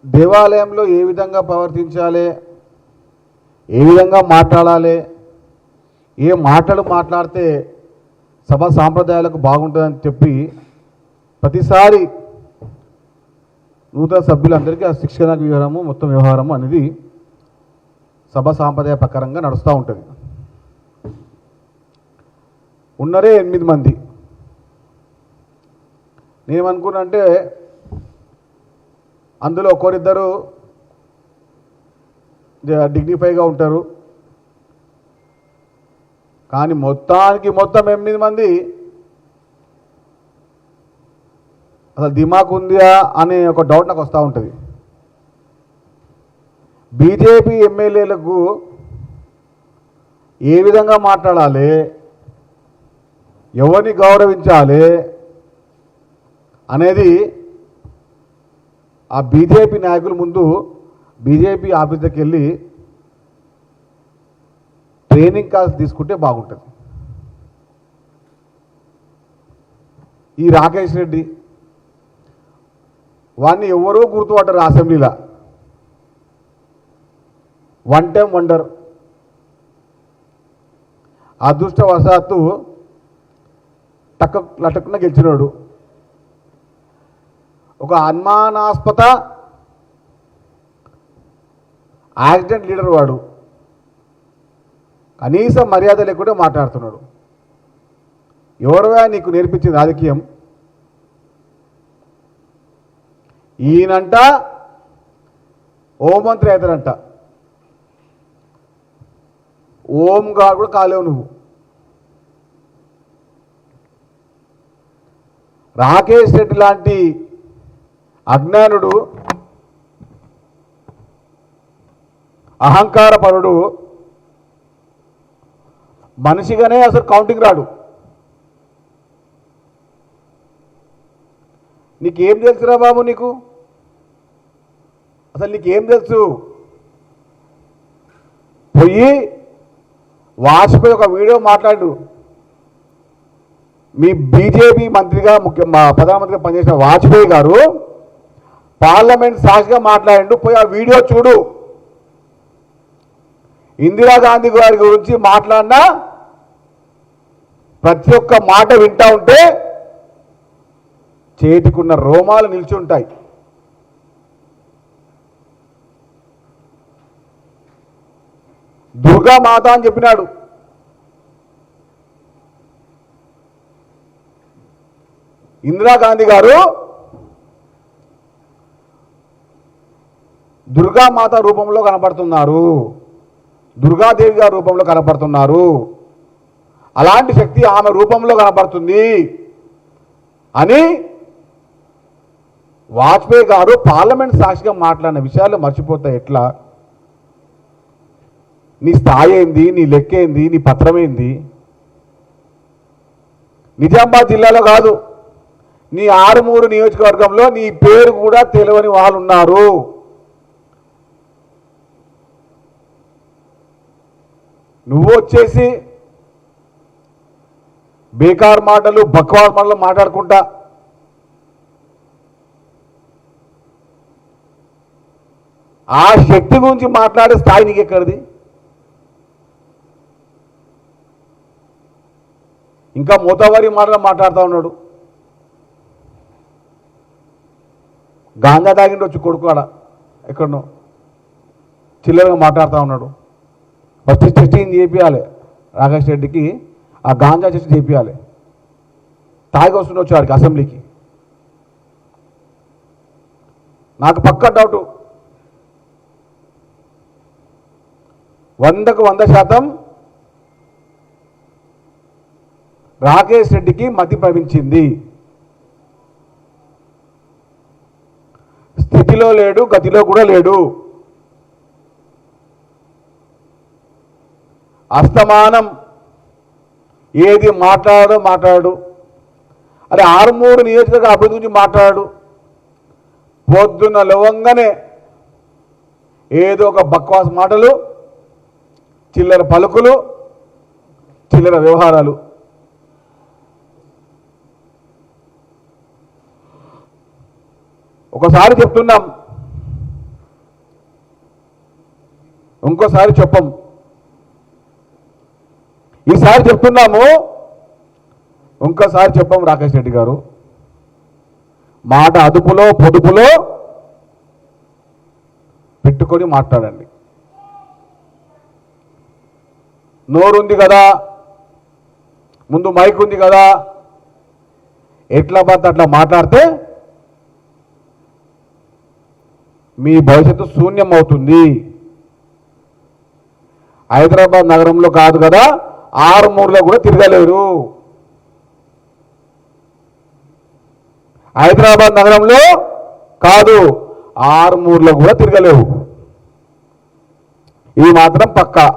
దేవాలయంలో ఏ విధంగా ప్రవర్తించాలి, ఏ విధంగా మాట్లాడాలి, ఏ మాటలు మాట్లాడితే సభ సాంప్రదాయాలకు బాగుంటుందని చెప్పి ప్రతిసారి నూతన సభ్యులందరికీ ఆ శిక్షణ వివరము మొత్తం వ్యవహారము అనేది సభ సాంప్రదాయ ప్రకారంగా నడుస్తూ ఉంటుంది. ఉన్నరే 8 మంది. నేనేమనుకున్నా అంటే అందులో ఒకరిద్దరు డిగ్నిఫైగా ఉంటారు, కానీ మొత్తం 8 మంది అసలు దిమాగ్ ఉందా అనే ఒక డౌట్ నాకు వస్తూ ఉంటుంది. బీజేపీ ఎమ్మెల్యేలకు ఏ విధంగా మాట్లాడాలి, ఎవరిని గౌరవించాలి అనేది ఆ బీజేపీ నాయకుల ముందు బీజేపీ ఆఫీస్ దగ్గరికి వెళ్ళి ట్రైనింగ్ క్లాస్ తీసుకుంటే బాగుంటుంది. ఈ రాకేష్ రెడ్డి వాడిని ఎవరో గుర్తుపడ్డారు అసెంబ్లీలో, వన్ టైం వండర్. అదృష్టవశాత్తు లటక్కున గెలిచినాడు. ఒక అనుమానాస్పద యాక్సిడెంట్ లీడర్ వాడు, కనీసం మర్యాద లేకుండా మాట్లాడుతున్నాడు. ఎవరుగా నీకు నేర్పించింది రాజకీయం? ఈయనంట హోంమంత్రి అవుతారంట. ఓంగా కూడా కాలేవు నువ్వు. రాకేష్ రెడ్డి లాంటి అజ్ఞానుడు, అహంకారపరుడు మనిషిగానే అసలు కౌంటింగ్ రాడు. నీకేం తెలుసురా బాబు? నీకు అసలు నీకేం తెలుసు? పోయి వాజ్పేయి ఒక వీడియో మాట్లాడు. మీ బీజేపీ మంత్రిగా ప్రధానమంత్రిగా పనిచేసిన వాజ్పేయి గారు పార్లమెంట్ సాక్షిగా మాట్లాడిండు. పోయి ఆ వీడియో చూడు. ఇందిరాగాంధీ గారి గురించి మాట్లాడిన ప్రతి ఒక్క మాట వింటా ఉంటే చేతికున్న రోమాలు నిల్చుంటాయి. దుర్గామాత అని చెప్పినాడు. ఇందిరాగాంధీ గారు దుర్గామాత రూపంలో కనపడుతున్నారు, దుర్గాదేవి గారి రూపంలో కనపడుతున్నారు, అలాంటి శక్తి ఆమె రూపంలో కనపడుతుంది అని వాజ్పేయి గారు పార్లమెంట్ సాక్షిగా మాట్లాడిన విషయాలు మర్చిపోతాయి ఎట్లా? నీ స్థాయి ఏంది, నీ లెక్క ఏంది, నీ పత్రం ఏంది? నిజామాబాద్ జిల్లాలో కాదు, నీ ఆరుమూరు నియోజకవర్గంలో నీ పేరు కూడా తెలియని వాళ్ళు ఉన్నారు. నువ్వు వచ్చేసి బేకార్ మాటలు, బక్వాస్ మాటలు మాట్లాడుకుంటా ఆ శక్తి గురించి మాట్లాడే స్థాయి నీకు ఎక్కడిది? ఇంకా మూతవారి మాటలు మాట్లాడుతూ ఉన్నాడు. గాంజా తాగిండి వచ్చి కొడుకువాడ ఎక్కడనో చిల్లరగా మాట్లాడుతూ ఉన్నాడు. ఫస్ట్ టెస్టింగ్ చేయించాలి రాకేష్ రెడ్డికి, ఆ గాంజా టెస్ట్ చేయించాలి. తాగి వస్తుండే వచ్చాడికి అసెంబ్లీకి. నాకు పక్కా డౌటు, 100కు 100% రాకేష్ రెడ్డికి మతి ప్రవహించింది. స్థితిలో లేడు, గతిలో కూడా లేడు. అస్తమానం ఏది మాట్లాడు. అరే ఆరుమూరు నియోజకవర్గ అభివృద్ధి గురించి మాట్లాడు. పొద్దున్న లేవంగానే ఏదో ఒక బక్వాస్ మాటలు, చిల్లర పలుకులు, చిల్లర వ్యవహారాలు. ఒకసారి చెప్తున్నాం, ఇంకోసారి చెప్పం. ఈసారి చెప్తున్నాము, ఇంకోసారి చెప్పం. రాకేష్ రెడ్డి గారు, మాట అదుపులో పొదుపులో పెట్టుకొని మాట్లాడండి. నోరుంది కదా, ముందు మైక్ ఉంది కదా, ఎట్లా పడితే అట్లా మాట్లాడితే మీ భవిష్యత్తు శూన్యం అవుతుంది. హైదరాబాద్ నగరంలో కాదు కదా, ఆరుమూరులో కూడా తిరగలేరు. హైదరాబాద్ నగరంలో కాదు, ఆరుమూరులో కూడా తిరగలేవు. ఇది మాత్రం పక్కా.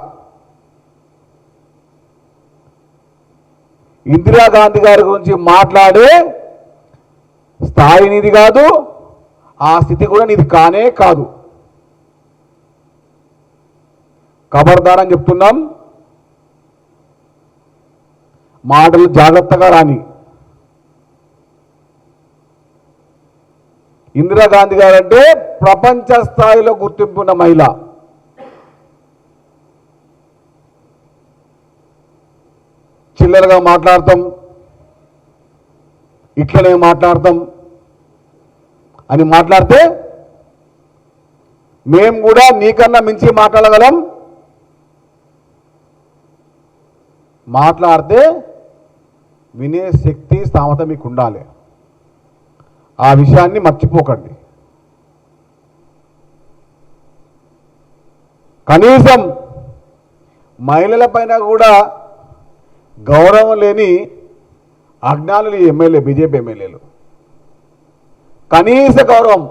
ఇందిరాగాంధీ గారి గురించి మాట్లాడే స్థాయి నీది కాదు, ఆ స్థితి కూడా నీది కానే కాదు. ఖబర్దారని చెప్తున్నాం. మాటలు జాగ్రత్తగా రాని. ఇందిరాగాంధీ గారు అంటే ప్రపంచ స్థాయిలో గుర్తింపు ఉన్న మహిళ. చిల్లరగా మాట్లాడతాం, ఇట్లనే మాట్లాడతాం అని మాట్లాడితే మేము కూడా నీకన్నా మించి మాట్లాడగలం. మాట్లాడితే వినే శక్తి స్థామత మీకు ఉండాలి. ఆ విషయాన్ని మర్చిపోకండి. కనీసం మహిళల పైన కూడా గౌరవం లేని అజ్ఞానులు ఎమ్మెల్యే, బీజేపీ ఎమ్మెల్యేలు. కనీస గౌరవం.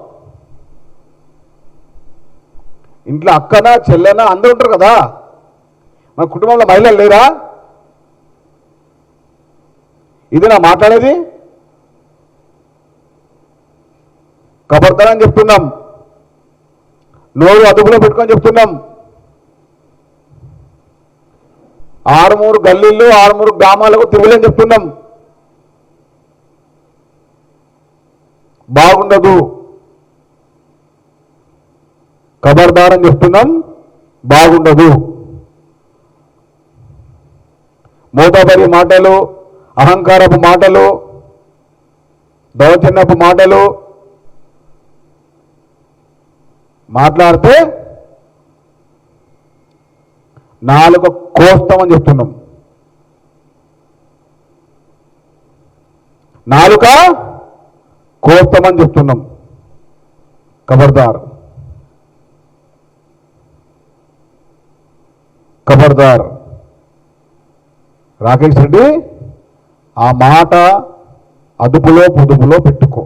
ఇంట్లో అక్కనా చెల్లెనా అందరూ ఉంటారు కదా, మన కుటుంబంలో మహిళలు లేరా? ఇది నా మాట్లాడేది. ఖబర్దారని చెప్తున్నాం. నోరు అదుపులో పెట్టుకొని చెప్తున్నాం. ఆరుమూరు గల్లీళ్ళు, ఆరుమూరు గ్రామాలకు తిరగలేని చెప్తున్నాం. బాగుండదు. ఖబర్దారని చెప్తున్నాం, బాగుండదు. మోతాబరి మాటలు, అహంకారపు మాటలు, దౌర్జన్యపు మాటలు మాట్లాడితే నాలుక కోస్తామని చెప్తున్నాం. నాలుక కోస్తామని చెప్తున్నాం. ఖబర్దార్, ఖబర్దార్. రాకేష్ రెడ్డి, ఆ మాట అదుపులో పొదుపులో పెట్టుకో.